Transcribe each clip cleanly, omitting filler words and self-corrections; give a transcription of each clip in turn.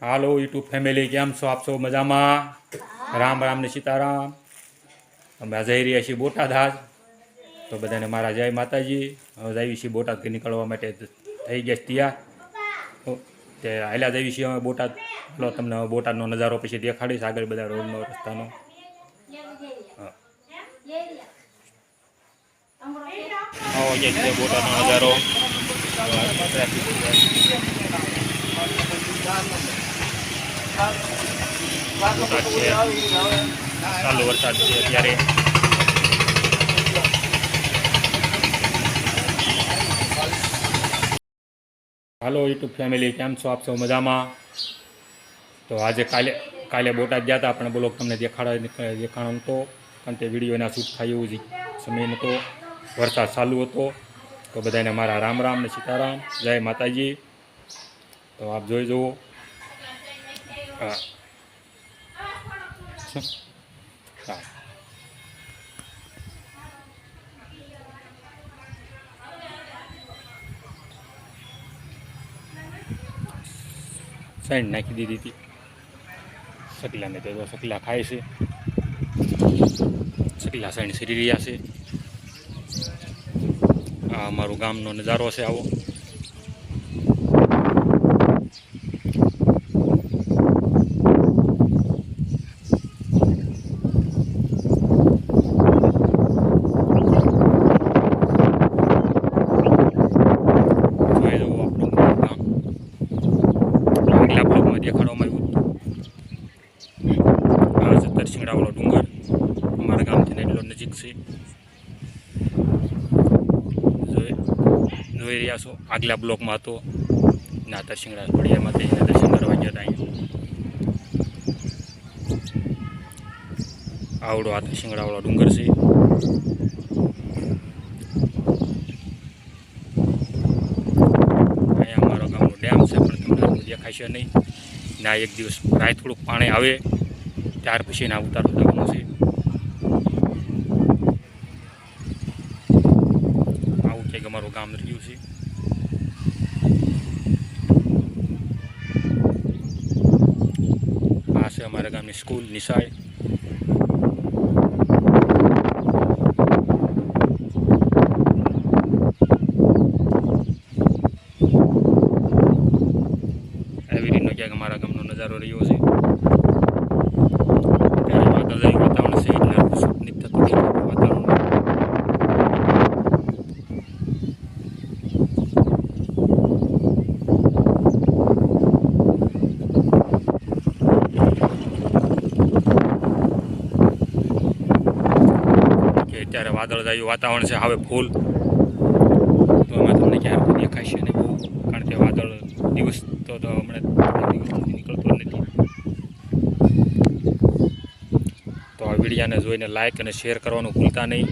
હાલો YouTube family, કેમ છો આપ? સૌ મજામાં? રામ રામ ને સીતારામ. અમે જઈ રહ્યા છીએ બોટાદ આજ. તો બધાને મારા જય માતાજી. હવે જઈએ છીએ બોટાદથી નીકળવા માટે થઈ ગયા તૈયાર. તે હાલ્યા જઈએ છીએ અમે બોટાદ. હાલો તમને બોટાદનો નજારો પછી દેખાડીશ, આગળ બધા રોડનો રસ્તાનો. આવો જે છે બોટાદનો નજારો. ચાલુ વરસાદ છે અત્યારે. હાલો યુટ્યુબ ફેમિલી, કેમ છો આપ? સૌ મજામાં? તો આજે કાલે બોટાદ ગયા હતા, આપણે બ્લોગ તમને દેખાડો નહોતો, કારણ કે વિડીયોના શૂટ થાય એવું જ સમય નહોતો, વરસાદ ચાલુ હતો. તો બધાને મારા રામ રામ ને સીતારામ, જય માતાજી. તો આપ જોઈ જુઓ. હા હા સાઈડ નાખી દીધી હતી સકલાને. તો સકલા ખાય છે, સકલા સાઈડ સરી રહ્યા છે. આ અમારું ગામનો નજારો છે આવો. દેખાડવામાં આવ્યું આ છે તરસિંગડાવાળો ડુંગર, અમારા ગામથી એટલો નજીક છે. જોઈ રહ્યા છો, આગલા બ્લોકમાં હતો ના તરસિંગડા ફળિયામાં થઈને દર્શન કરવા ગયા હતા. અહીંયા આવડો આ તરસિંગડાવાળો ડુંગર છે. અહીંયા અમારો ગામનો ડેમ છે, પણ તમને દેખાશે નહીં. ના એક દિવસ રાત થોડુંક પાણી આવે ત્યાર પછી ના ઉતારો જવાનું છે. આવું કંઈક અમારું ગામ રહ્યું છે. આ છે અમારા ગામની સ્કૂલ નિશાળ. એવી રીતનો ક્યાંક અમારા ગામનો નજારો રહ્યો છે. ત્યારે વાદળાયું વાતાવરણ છે, એટલે સ્વપ્નિત થતું વાતાવરણ. અત્યારે વાદળાયું વાતાવરણ છે, હવે ફૂલ. તો એમાં તમને ક્યારેક દેખાશે નહીં બહુ, કારણ કે વાદળ દિવસ તો હમણાં દિવસથી નીકળતો નથી. તો આ વિડીયાને જોઈને લાઇક અને શેર કરવાનું ભૂલતા નહીં.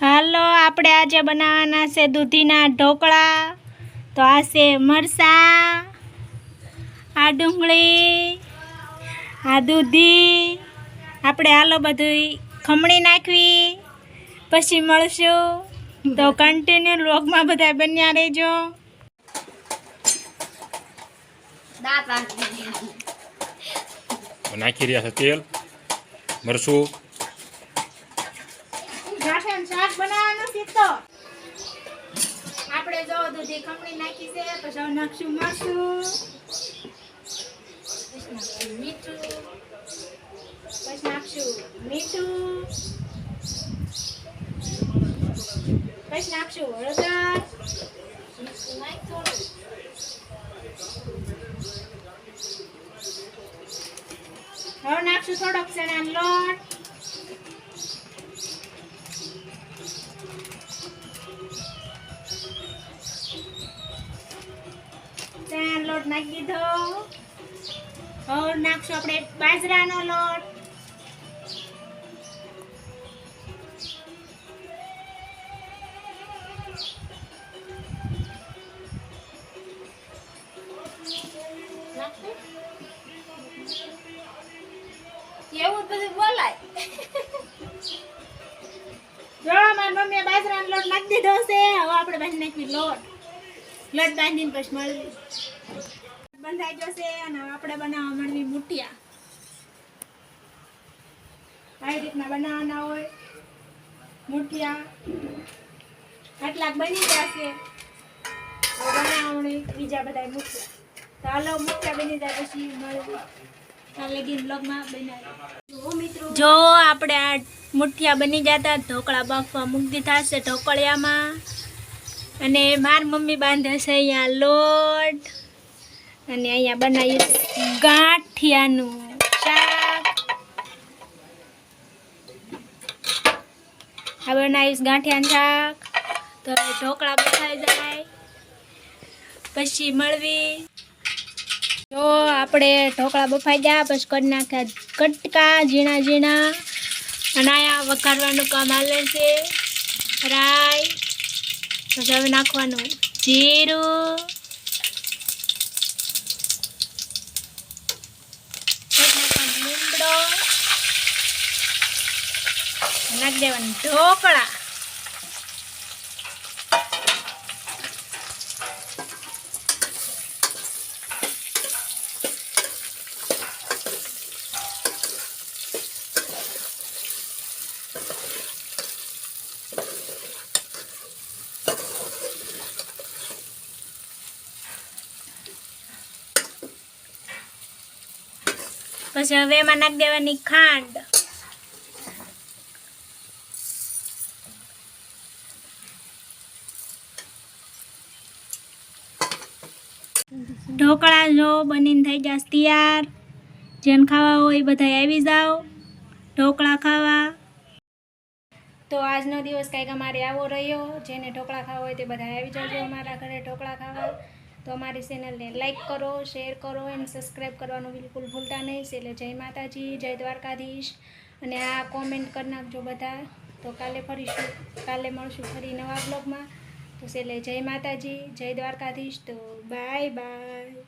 હાલો, આપણે આજે બનાવવાના છે દૂધીના ઢોકળા. તો આ છે મરચાં, આ ડુંગળી, આ દૂધી. આપણે હાલો બધું ખમણી નાખવી, પછી મળશું. તો કન્ટિન્યુ વ્લોગમાં બધા બન્યા રહેજો. નાખી રહ્યા છે તેલ, મરચું. શાક બનાવવાનું છે તો આપણે જો દૂધી ખમણી નાખી છે, પછી નાખશું મરચું. પછી નાખશું મીઠું, પછી નાખશું હળદર, હવે નાખશું થોડોક ચણાનો લોટ, ચણાનો લોટ નાખી દીધો. હવે નાખશું આપણે બાજરાનો લોટ, એવું બધું બોલાય. જો મારી મમ્મીએ બાજરાનો લોટ નાખી દીધો છે. હવે આપણે બાંધી નાખવી લોટ બાંધીને પછી મળવી બંધાઈ જશે. અને હવે આપણે બનાવવા મળવી મુઠિયા. આવી રીતના બનાવવાના હોય મુઠિયા. આટલાક બની જશે. હવે બનાવવાની બીજા બધા મુઠિયા. તો હાલો મુઠિયા બની જાય પછી મળવી. જો આપણે આ મુઠિયા બની જતા ઢોકળા બાફવા મૂકી દીધા છે ઢોકળિયામાં. અને મારી મમ્મી બાંધે છે અહીંયા લોટ. અને અહીંયા બનાવ્યું ગાંઠિયાનું શાક. આ બનાવીશ ગાંઠિયાનું શાક. તો ઢોકળા બફાઈ જાય પછી મળવી. જો આપણે ઢોકળા બફાઈ ગયા પછી કરી નાખ્યા કટકા ઝીણા ઝીણા. અને અહીંયા વઘારવાનું કામ હાલે છે. રાઈ, પછી હવે નાખવાનું જીરું, પછી નાખવાનું લીમડો, નાખી દેવાનું ઢોકળા. પછી હવે એમાં નાખી દેવાની ખાંડ. ઢોકળા જો બનીને થઈ જશે તૈયાર. જેને ખાવા હોય એ બધા આવી જાઓ ઢોકળા ખાવા. તો આજનો દિવસ કંઈક અમારે આવો રહ્યો. જેને ઢોકળા ખાવા હોય તે બધા આવી જજો અમારા ઘરે ઢોકળા ખાવા. તો અમારી ચેનલને લાઈક કરો, શેર કરો અને સબસ્ક્રાઈબ કરવાનું બિલકુલ ભૂલતા નહીં. એટલે જય માતાજી, જય દ્વારકાધીશ. અને આ કોમેન્ટ કરી નાખજો બધા. તો કાલે મળશું ફરી નવા બ્લોગમાં. તો એટલે જય માતાજી, જય દ્વારકાધીશ. તો બાય બાય.